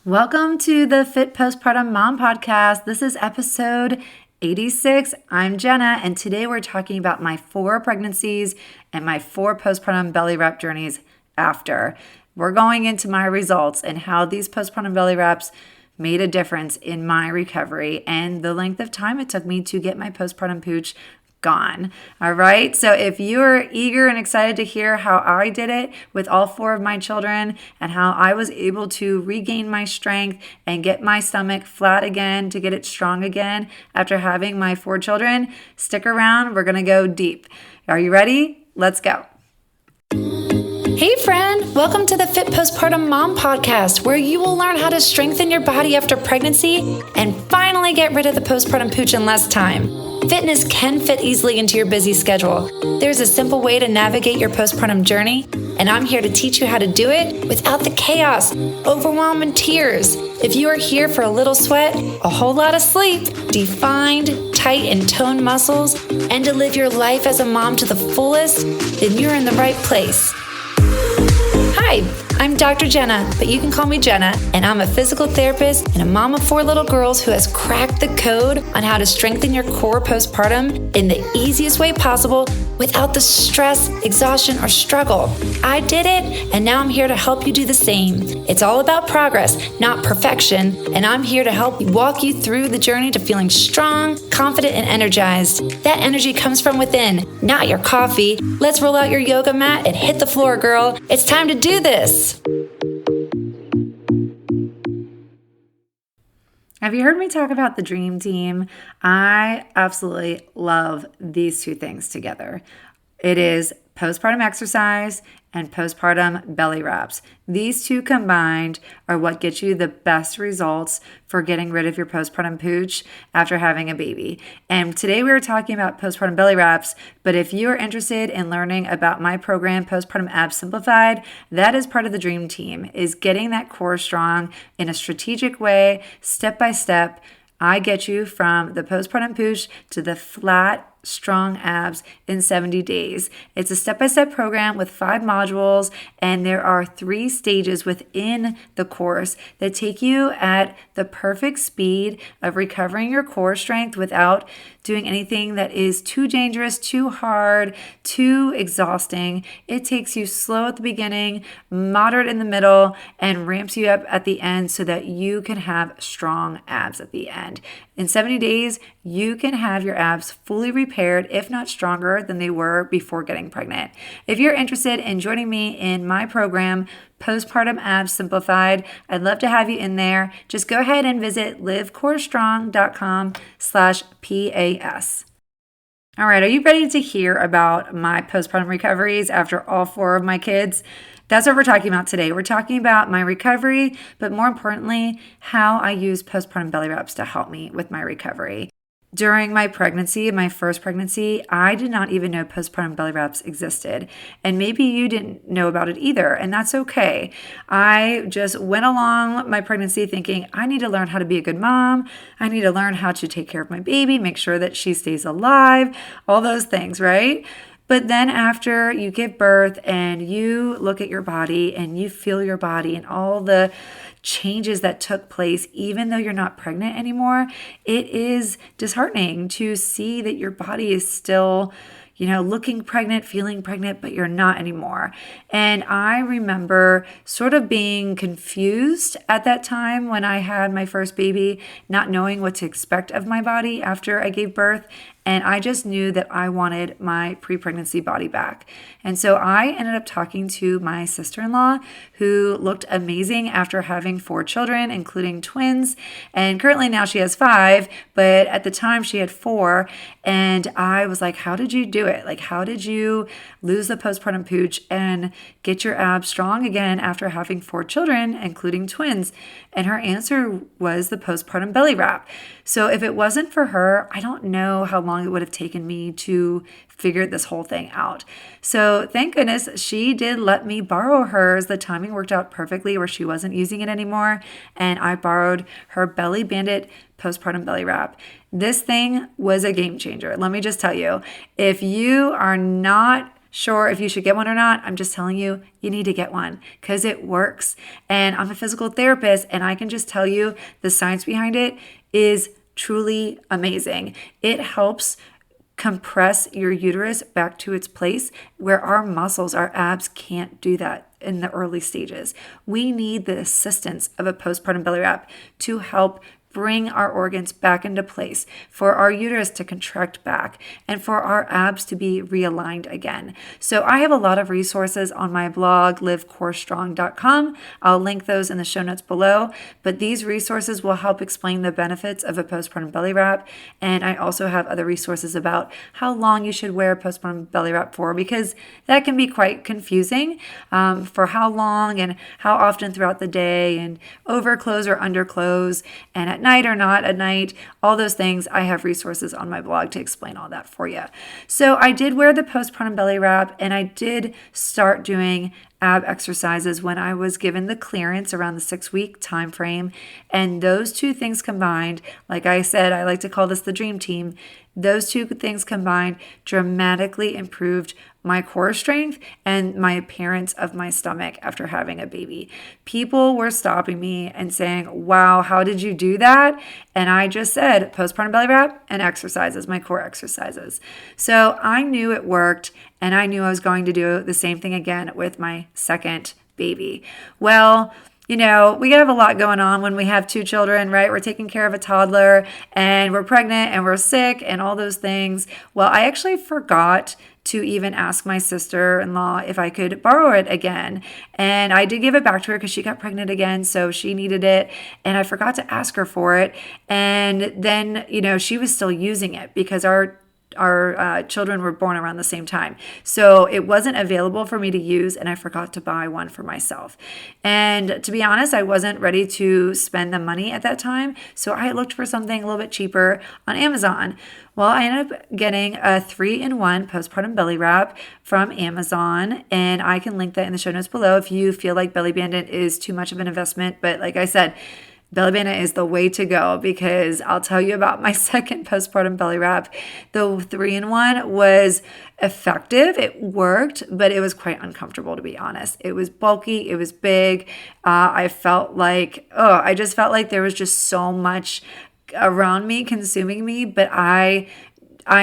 Welcome to the Fit Postpartum Mom Podcast. This is episode 86. I'm Jena, and today we're talking about my 4 pregnancies and my 4 postpartum belly wrap journeys after. We're going into my results and how these postpartum belly wraps made a difference in my recovery and the length of time it took me to get my postpartum pooch gone. All right. So if you're eager and excited to hear how I did it with all 4 of my children and how I was able to regain my strength and get my stomach flat again to get it strong again after having my 4 children, stick around. We're going to go deep. Are you ready? Let's go. Hey friend, welcome to the Fit Postpartum Mom Podcast, where you will learn how to strengthen your body after pregnancy and finally get rid of the postpartum pooch in less time. Fitness can fit easily into your busy schedule. There's a simple way to navigate your postpartum journey, and I'm here to teach you how to do it without the chaos, overwhelm, and tears. If you are here for a little sweat, a whole lot of sleep, defined, tight, and toned muscles, and to live your life as a mom to the fullest, then you're in the right place. Hi, I'm Dr. Jena, but you can call me Jena, and I'm a physical therapist and a mom of 4 little girls who has cracked the code on how to strengthen your core postpartum in the easiest way possible without the stress, exhaustion, or struggle. I did it, and now I'm here to help you do the same. It's all about progress, not perfection, and I'm here to help walk you through the journey to feeling strong, confident, and energized. That energy comes from within, not your coffee. Let's roll out your yoga mat and hit the floor, girl. It's time to do this. Have you heard me talk about the dream team? I absolutely love these 2 things together. It is postpartum exercise and postpartum belly wraps. These 2 combined are what get you the best results for getting rid of your postpartum pooch after having a baby. And today we were talking about postpartum belly wraps, but if you are interested in learning about my program, Postpartum Abs Simplified, that is part of the dream team, is getting that core strong in a strategic way, step by step. I get you from the postpartum pooch to the flat, strong abs in 70 days. It's a step-by-step program with 5 modules, and there are 3 stages within the course that take you at the perfect speed of recovering your core strength without doing anything that is too dangerous, too hard, too exhausting. It takes you slow at the beginning, moderate in the middle, and ramps you up at the end so that you can have strong abs at the end. In 70 days, you can have your abs fully repaired, if not stronger than they were before getting pregnant. If you're interested in joining me in my program, Postpartum Abs Simplified, I'd love to have you in there. Just go ahead and visit livecorestrong.com/PAS. All right, are you ready to hear about my postpartum recoveries after all 4 of my kids? That's what we're talking about today. We're talking about my recovery, but more importantly, how I use postpartum belly wraps to help me with my recovery. During my pregnancy, my first pregnancy, I did not even know postpartum belly wraps existed. And maybe you didn't know about it either, and that's okay. I just went along my pregnancy thinking, I need to learn how to be a good mom. I need to learn how to take care of my baby, make sure that she stays alive, all those things, right? But then after you give birth and you look at your body and you feel your body and all the changes that took place, even though you're not pregnant anymore, it is disheartening to see that your body is still, looking pregnant, feeling pregnant, but you're not anymore. And I remember sort of being confused at that time when I had my first baby, not knowing what to expect of my body after I gave birth. And I just knew that I wanted my pre-pregnancy body back. And so I ended up talking to my sister-in-law, who looked amazing after having 4 children, including twins. And currently now she has 5, but at the time she had 4. And I was like, how did you do it? Like, how did you lose the postpartum pooch and get your abs strong again after having 4 children, including twins? And her answer was the postpartum belly wrap. So if it wasn't for her, I don't know how long it would have taken me to figure this whole thing out. So thank goodness she did let me borrow hers. The timing worked out perfectly where she wasn't using it anymore. And I borrowed her Belly Bandit postpartum belly wrap. This thing was a game changer. Let me just tell you, if you are not sure if you should get one or not. I'm just telling you, you need to get one because it works. And I'm a physical therapist, and I can just tell you the science behind it is truly amazing. It helps compress your uterus back to its place where our muscles, our abs can't do that in the early stages. We need the assistance of a postpartum belly wrap to help bring our organs back into place, for our uterus to contract back, and for our abs to be realigned again. So I have a lot of resources on my blog, livecorestrong.com. I'll link those in the show notes below, but these resources will help explain the benefits of a postpartum belly wrap. And I also have other resources about how long you should wear a postpartum belly wrap for, because that can be quite confusing, for how long and how often throughout the day, and over clothes or under clothes, and at night or not at night, all those things. I have resources on my blog to explain all that for you. So I did wear the postpartum belly wrap, and I did start doing ab exercises when I was given the clearance around the 6-week time frame. And those two things combined, like I said, I like to call this the dream team. Those two things combined dramatically improved my core strength and my appearance of my stomach after having a baby. People were stopping me and saying, wow, how did you do that? And I just said postpartum belly wrap and exercises, my core exercises. So I knew it worked, and I knew I was going to do the same thing again with my second baby. Well, you know, we have a lot going on when we have 2 children, right? We're taking care of a toddler, and we're pregnant, and we're sick, and all those things. Well, I actually forgot to even ask my sister-in-law if I could borrow it again. And I did give it back to her because she got pregnant again, so she needed it. And I forgot to ask her for it. And then, you know, she was still using it because our children were born around the same time. So it wasn't available for me to use, and I forgot to buy one for myself. And to be honest, I wasn't ready to spend the money at that time. So I looked for something a little bit cheaper on Amazon. Well, I ended up getting a 3-in-1 postpartum belly wrap from Amazon, and I can link that in the show notes below if you feel like Belly Bandit is too much of an investment. But like I said, Belly Bandit is the way to go, because I'll tell you about my second postpartum belly wrap. The 3-in-1 was effective. It worked, but it was quite uncomfortable, to be honest. It was bulky. It was big. I just felt like there was just so much around me, consuming me, but I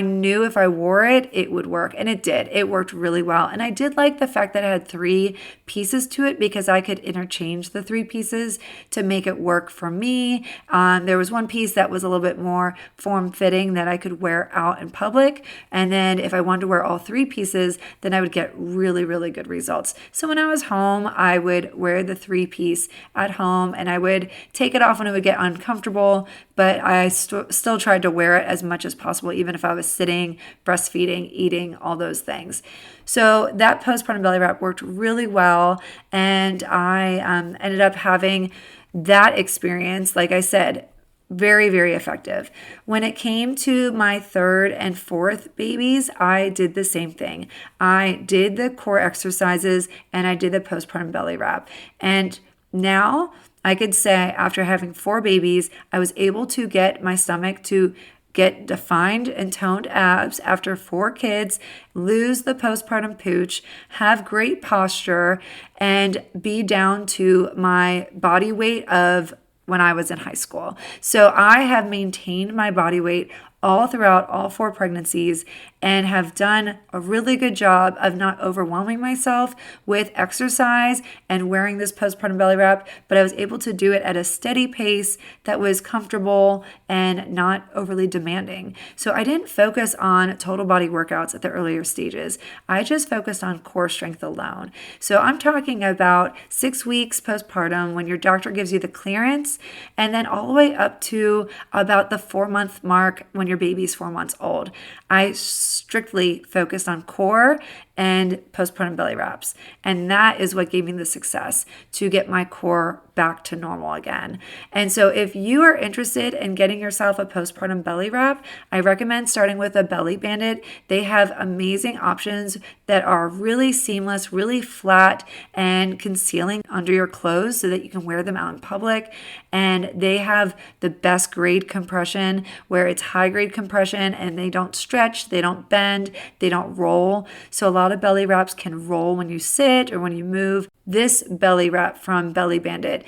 knew if I wore it, it would work. And it did. It worked really well. And I did like the fact that it had 3 pieces to it, because I could interchange the 3 pieces to make it work for me. There was one piece that was a little bit more form-fitting that I could wear out in public. And then if I wanted to wear all 3 pieces, then I would get really, really good results. So when I was home, I would wear the 3-piece at home, and I would take it off when it would get uncomfortable, but I still tried to wear it as much as possible, even if I was sitting, breastfeeding, eating, all those things. So that postpartum belly wrap worked really well, and I ended up having that experience, like I said, very, very effective. When it came to my 3rd and 4th babies, I did the same thing. I did the core exercises, and I did the postpartum belly wrap. And now I could say after having 4 babies, I was able to get my stomach to get defined and toned abs after 4 kids, lose the postpartum pooch, have great posture, and be down to my body weight of when I was in high school. So I have maintained my body weight all throughout all 4 pregnancies, and have done a really good job of not overwhelming myself with exercise and wearing this postpartum belly wrap, but I was able to do it at a steady pace that was comfortable and not overly demanding. So I didn't focus on total body workouts at the earlier stages. I just focused on core strength alone. So I'm talking about 6 weeks postpartum, when your doctor gives you the clearance, and then all the way up to about the 4-month mark when your baby's 4 months old. I strictly focused on core and postpartum belly wraps. And that is what gave me the success to get my core back to normal again. And so if you are interested in getting yourself a postpartum belly wrap, I recommend starting with a Belly Bandit. They have amazing options that are really seamless, really flat, and concealing under your clothes so that you can wear them out in public. And they have the best grade compression, where it's high grade compression, and they don't stretch, they don't bend, they don't roll. So a lot lot of belly wraps can roll when you sit or when you move. This belly wrap from Belly Bandit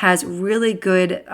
has really good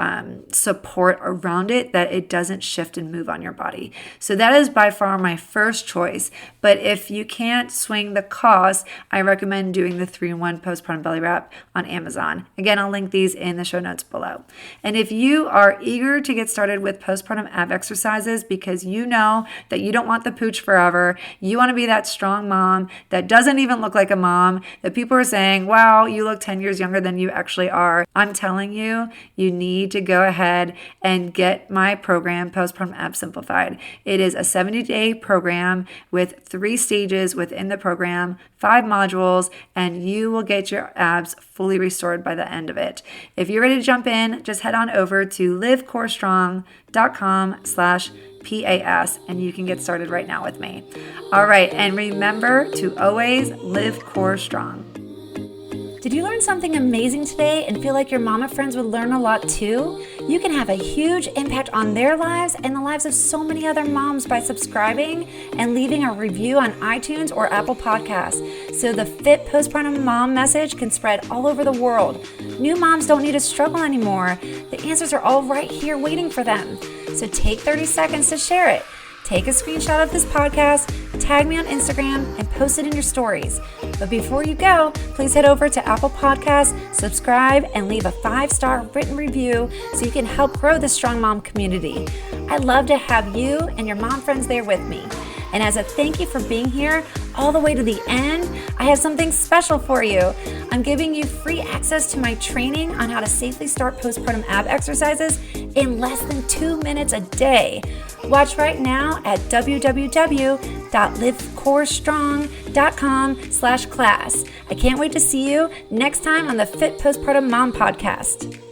support around it that it doesn't shift and move on your body. So that is by far my first choice. But if you can't swing the cost, I recommend doing the 3-in-1 postpartum belly wrap on Amazon. Again, I'll link these in the show notes below. And if you are eager to get started with postpartum ab exercises because you know that you don't want the pooch forever, you want to be that strong mom that doesn't even look like a mom, that people are saying, wow, you look 10 years younger than you actually are. I'm telling you, you need to go ahead and get my program, Postpartum Ab Simplified. It is a 70-day program with 3 stages within the program, 5 modules, and you will get your abs fully restored by the end of it. If you're ready to jump in, just head on over to livecorestrong.com/PAS and you can get started right now with me. All right, and remember to always live core strong. Did you learn something amazing today and feel like your mama friends would learn a lot too? You can have a huge impact on their lives and the lives of so many other moms by subscribing and leaving a review on iTunes or Apple Podcasts so the fit postpartum mom message can spread all over the world. New moms don't need to struggle anymore. The answers are all right here waiting for them. So take 30 seconds to share it. Take a screenshot of this podcast, tag me on Instagram, and post it in your stories. But before you go, please head over to Apple Podcasts, subscribe, and leave a 5-star written review so you can help grow the Strong Mom community. I'd love to have you and your mom friends there with me. And as a thank you for being here all the way to the end, I have something special for you. I'm giving you free access to my training on how to safely start postpartum ab exercises in less than 2 minutes a day. Watch right now at www.livecorestrong.com/class. I can't wait to see you next time on the Fit Postpartum Mom podcast.